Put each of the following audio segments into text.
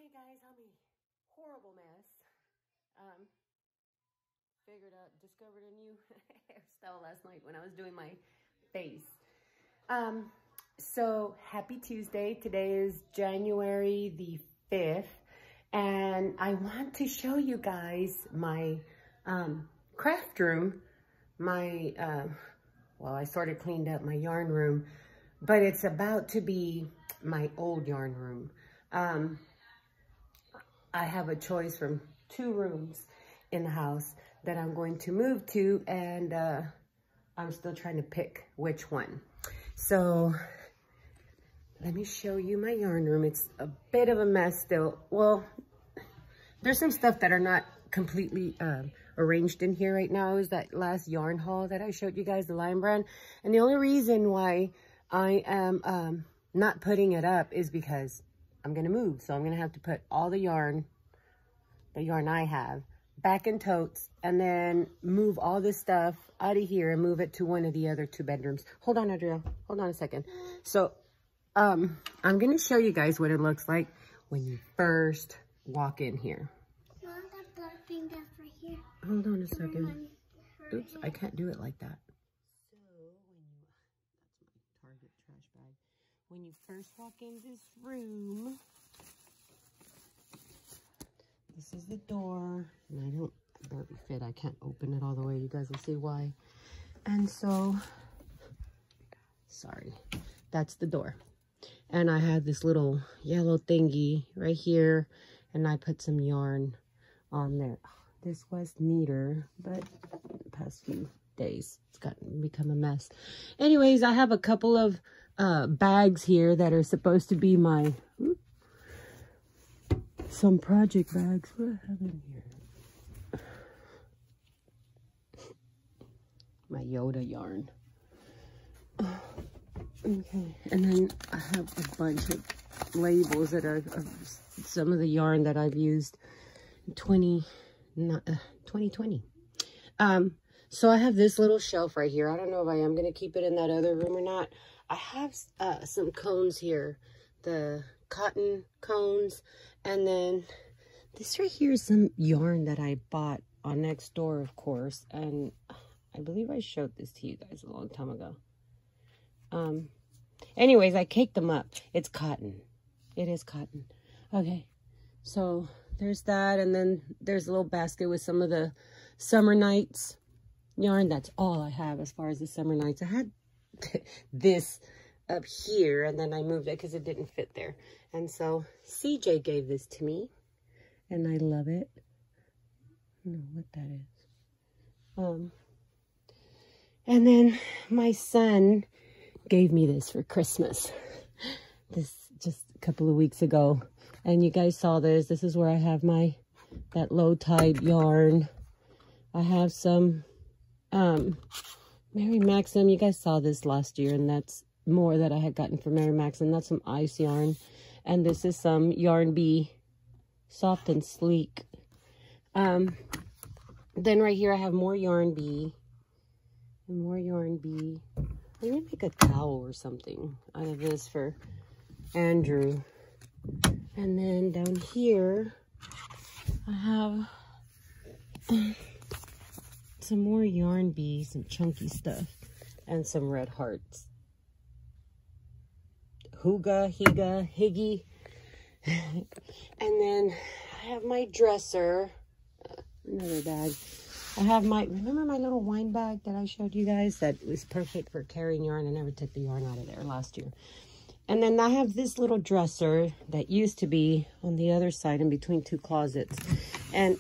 Hey guys, I'm a horrible mess. Discovered a new hairstyle last night when I was doing my face. So happy Tuesday. Today is January the 5th, and I want to show you guys my craft room. My well, I sort of cleaned up my yarn room, but it's about to be my old yarn room. I have a choice from 2 rooms in the house that I'm going to move to, and I'm still trying to pick which one. So let me show you my yarn room. It's a bit of a mess still. Well, there's some stuff that are not completely arranged in here right now. Is that last yarn haul that I showed you guys, the Lion brand. And the only reason why I am not putting it up is because I'm gonna move. So I'm gonna have to put all the yarn I have, back in totes, and then move all this stuff out of here and move it to one of the other 2 bedrooms. Hold on, Adriel. Hold on a second. So I'm gonna show you guys what it looks like when you first walk in here. Hold on a second. Oops, I can't do it like that. So that's my Target trash bag. When you first walk in this room, this is the door, and I don't barely fit. I can't open it all the way. You guys will see why. And so, sorry, that's the door. And I had this little yellow thingy right here, and I put some yarn on there. This was neater, but the past few days it's become a mess. Anyways, I have a couple of bags here that are supposed to be my some project bags. What do I have in here? My Yoda yarn. Okay, and then I have a bunch of labels that are some of the yarn that I've used in 2020. So I have this little shelf right here. I don't know if I am going to keep it in that other room or not. I have some cones here, the cotton cones, and then this right here is some yarn that I bought on Nextdoor, of course, and I believe I showed this to you guys a long time ago. Anyways, I caked them up. It's cotton. It is cotton. Okay, so there's that, and then there's a little basket with some of the summer nights yarn. That's all I have as far as the summer nights. I had this up here, and then I moved it because it didn't fit there. And so CJ gave this to me, and I love it. I don't know what that is. And then my son gave me this for Christmas. This just a couple of weeks ago. And you guys saw this. This is where I have that low tide yarn. I have some Mary Maxim. You guys saw this last year, and that's more that I had gotten from Mary Maxim. That's some ice yarn. And this is some Yarn Bee, soft and sleek. Then right here I have more Yarn Bee. And more Yarn Bee. I'm gonna make a towel or something out of this for Andrew. And then down here, I have some more Yarn Bee, some chunky stuff, and some red hearts. Hooga, Higa, Higgy. And then I have my dresser, another bag. I have remember my little wine bag that I showed you guys that was perfect for carrying yarn? I never took the yarn out of there last year. And then I have this little dresser that used to be on the other side in between 2 closets. And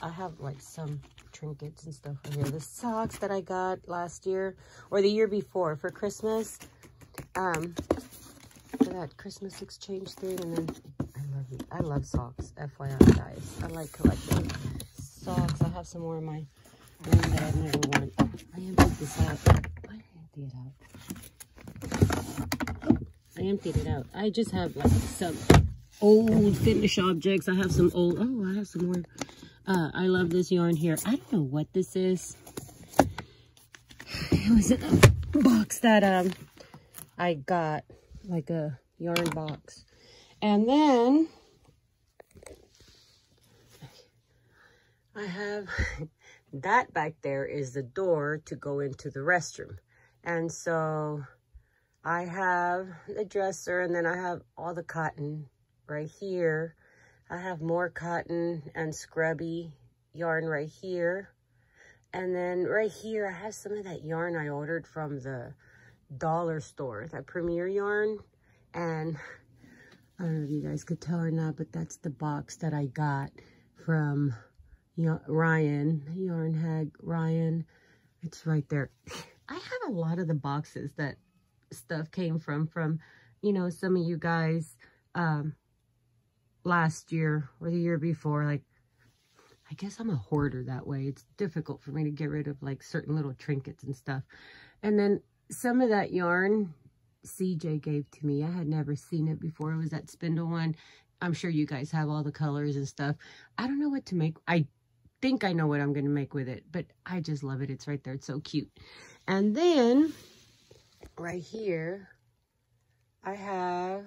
I have like some trinkets and stuff right here. The socks that I got last year or the year before for Christmas. For that Christmas exchange thing. And then I love socks, FYI guys. I like collecting socks. I have some more of my one that I've never worn. I emptied this out. Why did I empty it out? I emptied it out. I just have like some old finish objects. I have some old, I have some more. I love this yarn here. I don't know what this is. It was in a box that I got like a yarn box. And then I have that back there is the door to go into the restroom. And so I have the dresser, and then I have all the cotton right here. I have more cotton and scrubby yarn right here. And then right here, I have some of that yarn I ordered from the dollar store, that Premier yarn. And I don't know if you guys could tell or not, but that's the box that I got from Ryan, Yarn Hag Ryan. It's right there. I have a lot of the boxes that stuff came from, you know, some of you guys last year or the year before. Like, I guess I'm a hoarder that way. It's difficult for me to get rid of like certain little trinkets and stuff. And then some of that yarn CJ gave to me. I had never seen it before. It was that spindle one. I'm sure you guys have all the colors and stuff. I don't know what to make. I think I know what I'm going to make with it, but I just love it. It's right there. It's so cute. And then right here, I have,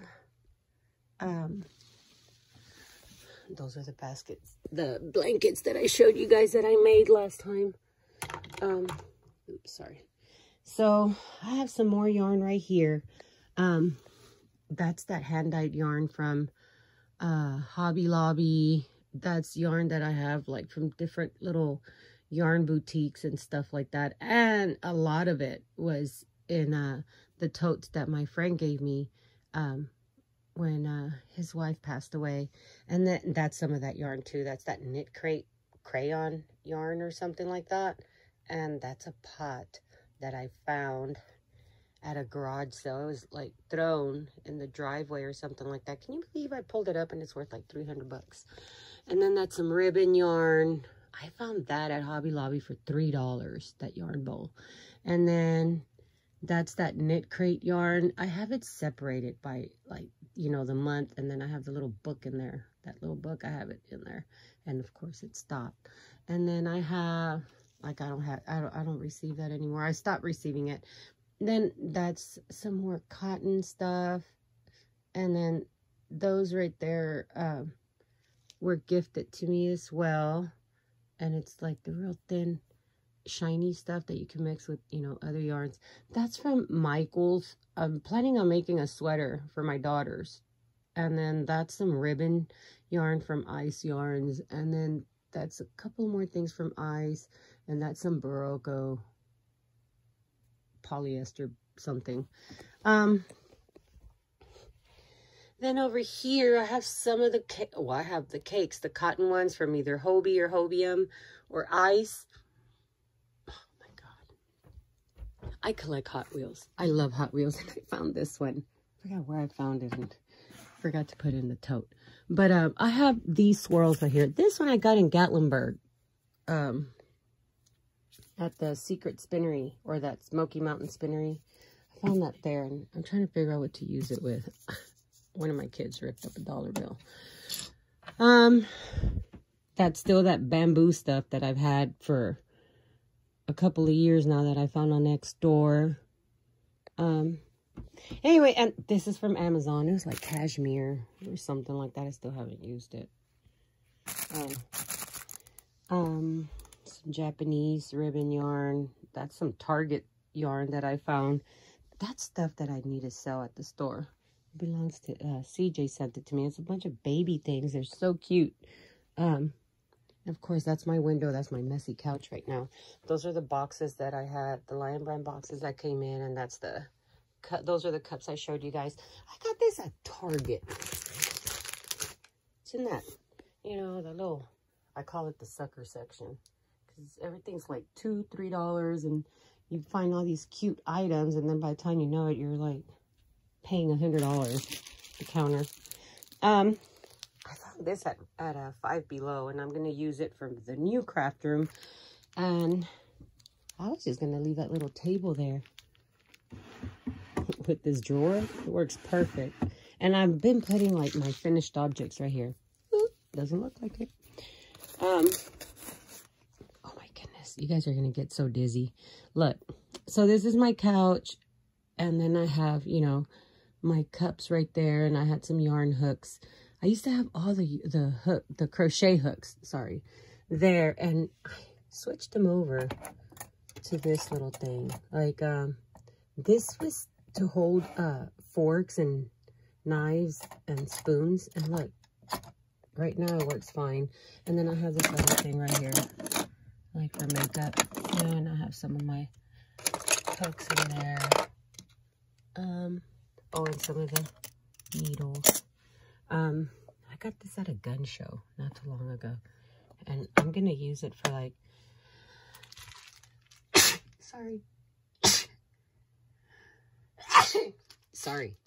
those are the baskets, the blankets that I showed you guys that I made last time. Oops, sorry. So I have some more yarn right here. That's that hand-dyed yarn from Hobby Lobby. That's yarn that I have like from different little yarn boutiques and stuff like that. And a lot of it was in the totes that my friend gave me when his wife passed away. And that's some of that yarn too. That's that Knit Crate crayon yarn or something like that. And that's a pot that I found at a garage sale. It was like thrown in the driveway or something like that. Can you believe I pulled it up and it's worth like 300 bucks? And then that's some ribbon yarn. I found that at Hobby Lobby for $3, that yarn bowl. And then that's that Knit Crate yarn. I have it separated by, like, you know, the month, and then I have the little book in there. That little book, I have it in there. And of course it stopped. And then I have, like, I don't receive that anymore. I stopped receiving it. Then that's some more cotton stuff. And then those right there were gifted to me as well. And it's like the real thin, shiny stuff that you can mix with, you know, other yarns. That's from Michael's. I'm planning on making a sweater for my daughters. And then that's some ribbon yarn from Ice Yarns. And then that's a couple more things from Ice. And that's some Barocco polyester something. Then over here, I have some of the I have the cakes, the cotton ones from either Hobie or Hobium or Ice. Oh my God. I collect Hot Wheels. I love Hot Wheels. And I found this one. I forgot where I found it and forgot to put it in the tote. But I have these swirls right here. This one I got in Gatlinburg. At the Secret Spinnery, or that Smoky Mountain Spinnery. I found that there, and I'm trying to figure out what to use it with. One of my kids ripped up a dollar bill. That's still that bamboo stuff that I've had for a couple of years now that I found on Nextdoor. Anyway, and this is from Amazon. It was like cashmere or something like that. I still haven't used it. Some Japanese ribbon yarn. That's some Target yarn that I found. That's stuff that I need to sell at the store. It belongs to CJ sent it to me. It's a bunch of baby things. They're so cute. Of course, that's my window. That's my messy couch right now. Those are the boxes that I had, the Lion Brand boxes that came in, and that's the those are the cups I showed you guys. I got this at Target. It's in that, you know, the little, I call it the sucker section. Everything's like $2, $3, and you find all these cute items, and then by the time you know it, you're like paying $100 at the counter. I found this at Five Below, and I'm going to use it for the new craft room. And I was just going to leave that little table there with this drawer. It works perfect. And I've been putting like my finished objects right here. Ooh, doesn't look like it. You guys are going to get so dizzy. Look, so this is my couch. And then I have, you know, my cups right there, and I had some yarn hooks. I used to have all the crochet hooks, sorry, there, and I switched them over to this little thing. Like, this was to hold forks and knives and spoons, and look, right now it works fine. And then I have this other thing right here, like for makeup, you know, and I have some of my hooks in there. Oh, and some of the needles. I got this at a gun show not too long ago, and I'm gonna use it for like, sorry. Sorry.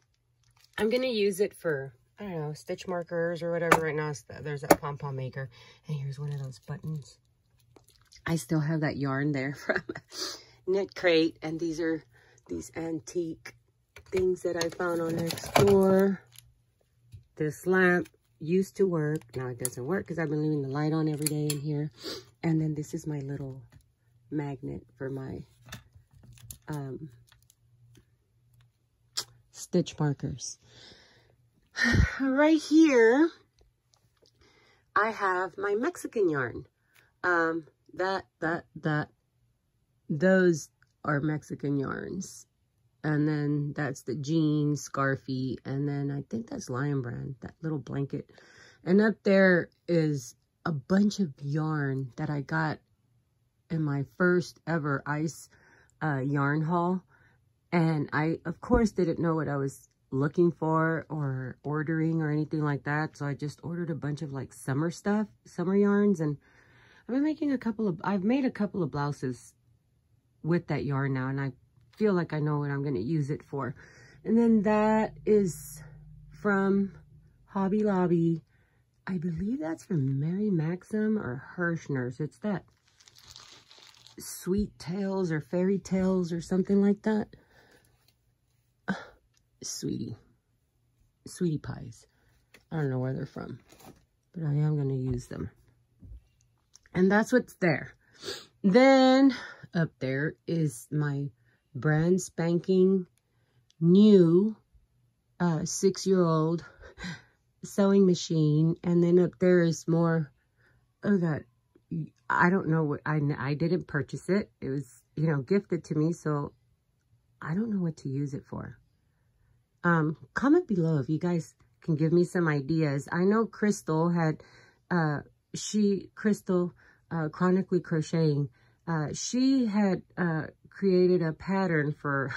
I'm gonna use it for, I don't know, stitch markers or whatever. Right now, there's that pom-pom maker, and here's one of those buttons. I still have that yarn there from Knit Crate, and these are these antique things that I found on Nextdoor. This lamp used to work. Now it doesn't work because I've been leaving the light on every day in here. And then this is my little magnet for my stitch markers. Right here, I have my Mexican yarn. Those are Mexican yarns. And then that's the jean scarfy. And then I think that's Lion Brand, that little blanket. And up there is a bunch of yarn that I got in my first ever ice yarn haul. And I, of course, didn't know what I was looking for or ordering or anything like that. So I just ordered a bunch of like summer stuff, summer yarns. And I've been making I've made a couple of blouses with that yarn now. And I feel like I know what I'm going to use it for. And then that is from Hobby Lobby. I believe that's from Mary Maxim or Hirschner's. It's that Sweet Tales or Fairy Tales or something like that. Sweetie pies. I don't know where they're from, but I am going to use them. And that's what's there. Then up there is my brand spanking new 6-year-old sewing machine. And then up there is more of that. I don't know what, I didn't purchase it. It was, you know, gifted to me. So I don't know what to use it for. Comment below if you guys can give me some ideas. I know Crystal had, Crystal, Chronically Crocheting, she had, created a pattern for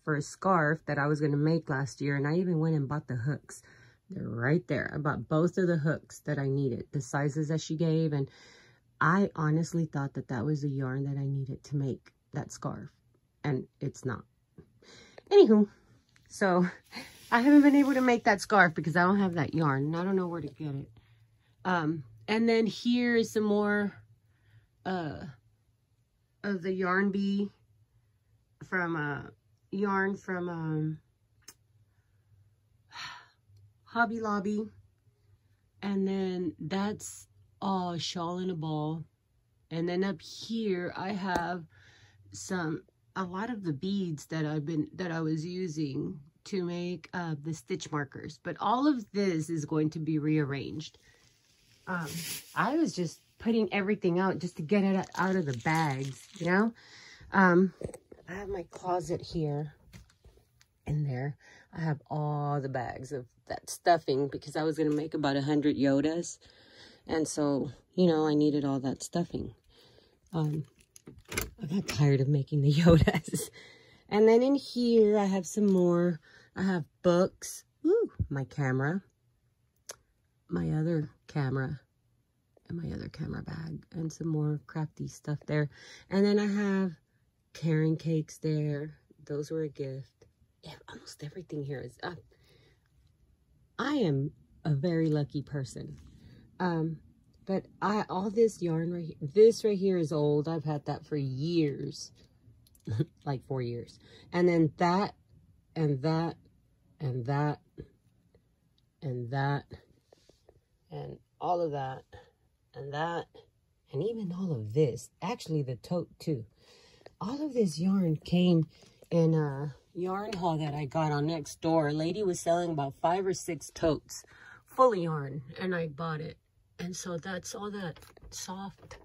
a scarf that I was going to make last year. And I even went and bought the hooks. They're right there. I bought both of the hooks that I needed, the sizes that she gave. And I honestly thought that that was the yarn that I needed to make that scarf. And it's not. Anywho, so I haven't been able to make that scarf because I don't have that yarn. And I don't know where to get it. And then here is some more of the Yarn Bee from yarn from Hobby Lobby. And then that's all shawl in a ball. And then up here I have a lot of the beads that I was using to make the stitch markers. But all of this is going to be rearranged. I was just putting everything out just to get it out of the bags, you know. I have my closet here. In there, I have all the bags of that stuffing because I was going to make about 100 Yodas. And so, you know, I needed all that stuffing. I got tired of making the Yodas. And then in here, I have some more. I have books. Ooh, my camera. My other camera. And my other camera bag. And some more crafty stuff there. And then I have Karen cakes there. Those were a gift. Yeah, almost everything here is up. I am a very lucky person. But all this yarn right here, this right here is old. I've had that for years. Like 4 years. And then that, and that, and that, and that, and all of that, and that, and even all of this. Actually, the tote too. All of this yarn came in yarn haul that I got on Nextdoor. A lady was selling about 5 or 6 totes full of yarn, and I bought it. And so that's all that soft,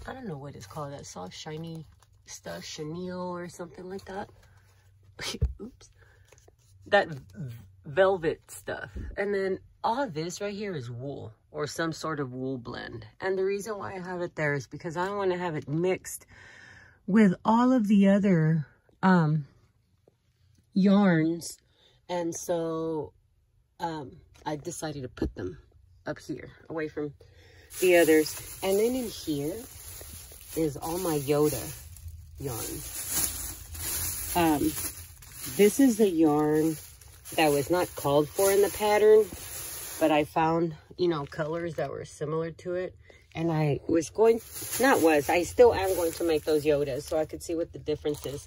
I don't know what it's called, that soft shiny stuff, chenille or something like that. Oops. That velvet stuff. And then all this right here is wool, or some sort of wool blend. And the reason why I have it there is because I want to have it mixed with all of the other yarns. And so I decided to put them up here away from the others. And then in here is all my Yoda yarn. This is the yarn that was not called for in the pattern, but I found, you know, colors that were similar to it. And I was going, I still am going to make those Yodas so I could see what the difference is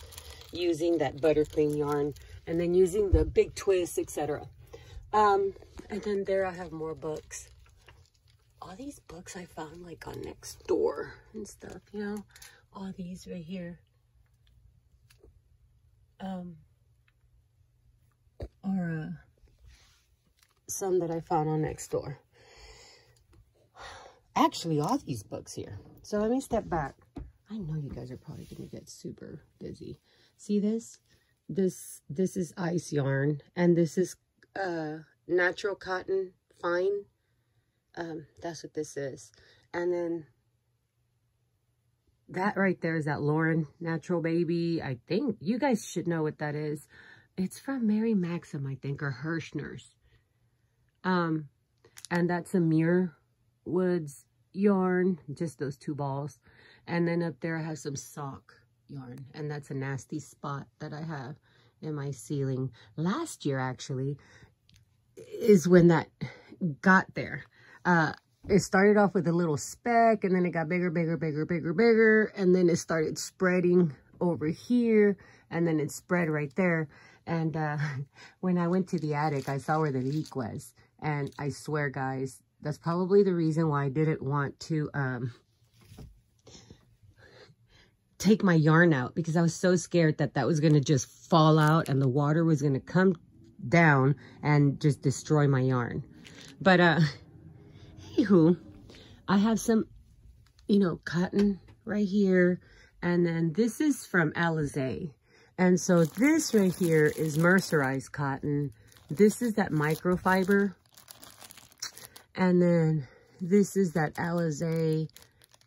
using that buttercream yarn and then using the big twist, etc. And then there I have more books. All these books I found like on Nextdoor and stuff, you know, all these right here. Some that I found on Nextdoor. Actually, all these books here. So let me step back. I know you guys are probably going to get super dizzy. See this? This is ice yarn, and this is natural cotton fine. That's what this is. And then that right there is that Lauren Natural Baby. I think you guys should know what that is. It's from Mary Maxim, I think, or Hirschner's. And that's a Muir Woods yarn, just those 2 balls. And then up there I have some sock yarn, and that's a nasty spot that I have in my ceiling. Last year, actually, is when that got there. It started off with a little speck, and then it got bigger, and then it started spreading over here, and then it spread right there. And when I went to the attic, I saw where the leak was, and I swear, guys, that's probably the reason why I didn't want to take my yarn out, because I was so scared that that was going to just fall out and the water was going to come down and just destroy my yarn. But anywho, I have some, you know, cotton right here, and then this is from Alizé. And so this right here is mercerized cotton. This is that microfiber. And then this is that Alizé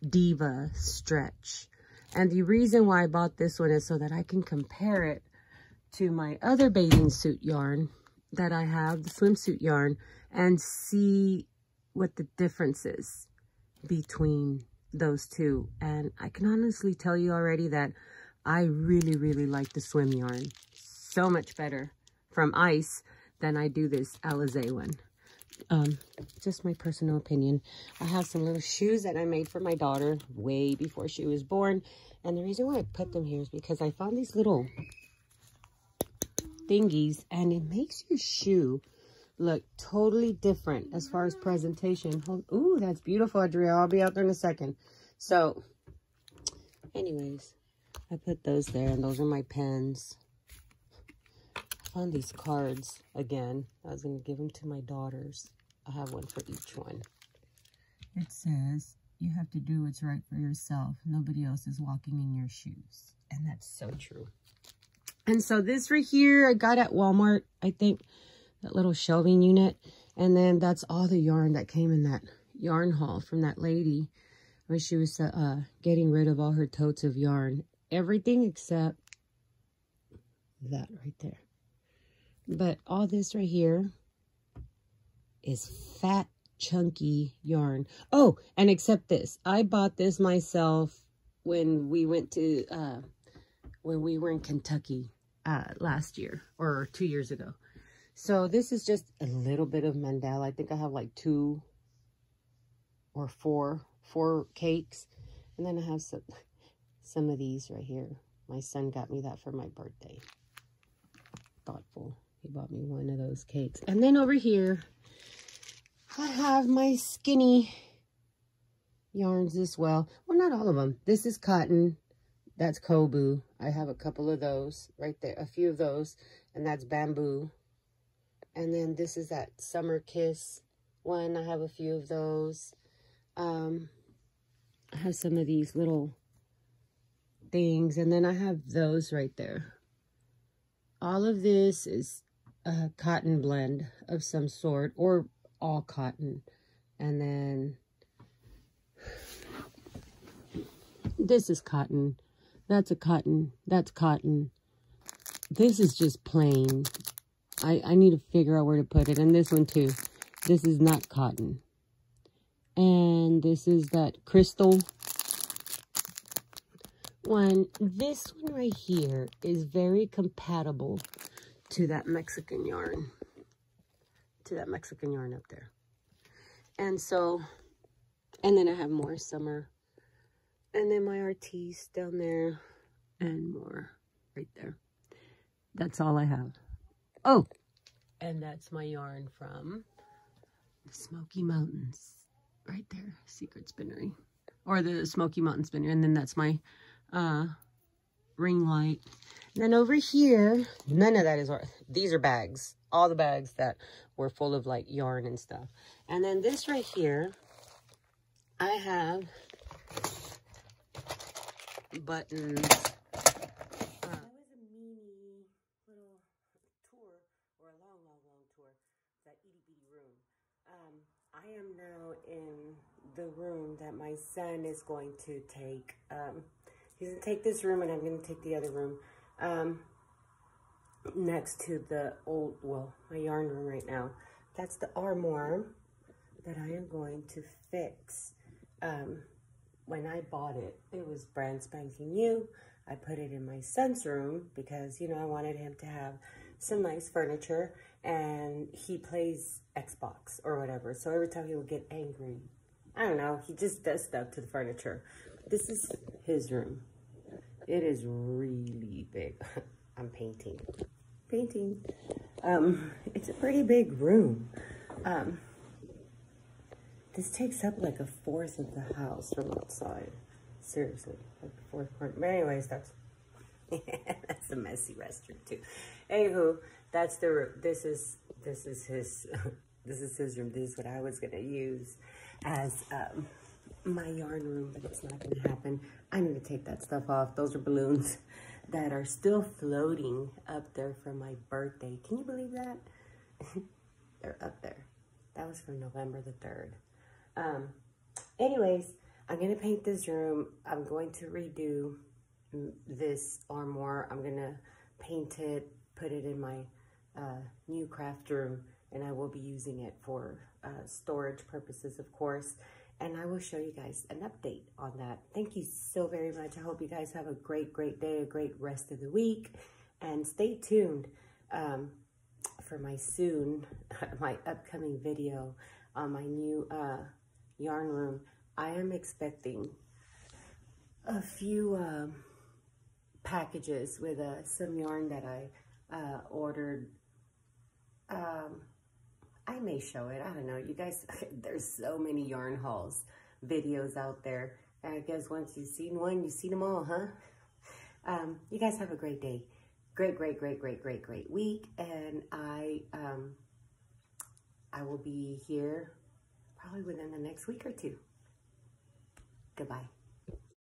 Diva stretch. And the reason why I bought this one is so that I can compare it to my other bathing suit yarn that I have, the swimsuit yarn, and see what the difference is between those two. And I can honestly tell you already that I really, really like the swim yarn so much better from Ice than I do this Alizé one. Just my personal opinion. I have some little shoes that I made for my daughter way before she was born. And the reason why I put them here is because I found these little thingies, and it makes your shoe look totally different as far as presentation. Ooh, that's beautiful, Adria. I'll be out there in a second. So, anyways, I put those there, and those are my pens. I found these cards again. I was going to give them to my daughters. I have one for each one. It says, you have to do what's right for yourself. Nobody else is walking in your shoes. And that's so true. And so this right here, I got at Walmart, I think, that little shelving unit. And then that's all the yarn that came in that yarn haul from that lady when she was getting rid of all her totes of yarn. Everything except that right there. But all this right here is fat, chunky yarn. Oh, and except this. I bought this myself when we went to, when we were in Kentucky last year or 2 years ago. So this is just a little bit of mandala. I think I have like 2 or 4 cakes. And then I have some of these right here. My son got me that for my birthday. Thoughtful. He bought me one of those cakes. And then over here, I have my skinny yarns as well. Well, not all of them. This is cotton. That's kobu. I have a couple of those right there, a few of those, and that's bamboo. And then this is that Summer Kiss one. I have a few of those. I have some of these little things, and then I have those right there. All of this is a cotton blend of some sort, or all cotton. And then this is cotton. That's a cotton. That's cotton. This is just plain. I need to figure out where to put it. And this one too. This is not cotton. And this is that crystal one. This one right here is very compatible to that Mexican yarn. To that Mexican yarn up there. And so, and then I have more summer. And then my artiste down there. And more right there. That's all I have. Oh, and that's my yarn from the Smoky Mountains. Right there, Secret Spinnery. Or the Smoky Mountain Spinnery. And then that's my ring light. And then over here, none of that is, these are bags. All the bags that were full of like yarn and stuff. And then this right here, I have buttons. That was a mini little tour, or a long tour, that itty bitty room. I am now in the room that my son is going to take. He's going to take this room, and I'm going to take the other room next to the old, well, my yarn room right now. That's the armoire that I am going to fix. When I bought it, it was brand spanking new. I put it in my son's room because, you know, I wanted him to have some nice furniture, and he plays Xbox or whatever. So every time he would get angry, I don't know, he just does stuff to the furniture. This is his room. It is really big. I'm painting. It's a pretty big room. This takes up like a fourth of the house from outside. Seriously, like the fourth part. But anyways, that's that's a messy restroom too. Anywho, that's the room. This is his this is his room. This is what I was gonna use as my yarn room, but it's not gonna happen. I need to take that stuff off. Those are balloons that are still floating up there from my birthday. Can you believe that? They're up there. That was from November the 3rd. Anyways, I'm going to paint this room. I'm going to redo this armoire. I'm going to paint it, put it in my new craft room, and I will be using it for storage purposes, of course. And I will show you guys an update on that. Thank you so very much. I hope you guys have a great day, a great rest of the week. And stay tuned for my upcoming video on my new yarn room. I am expecting a few packages with some yarn that I ordered. I may show it. I don't know. You guys, there's so many yarn hauls videos out there. I guess once you've seen one, you've seen them all, huh? You guys have a great day. Great week. And I will be here probably within the next week or two. Goodbye.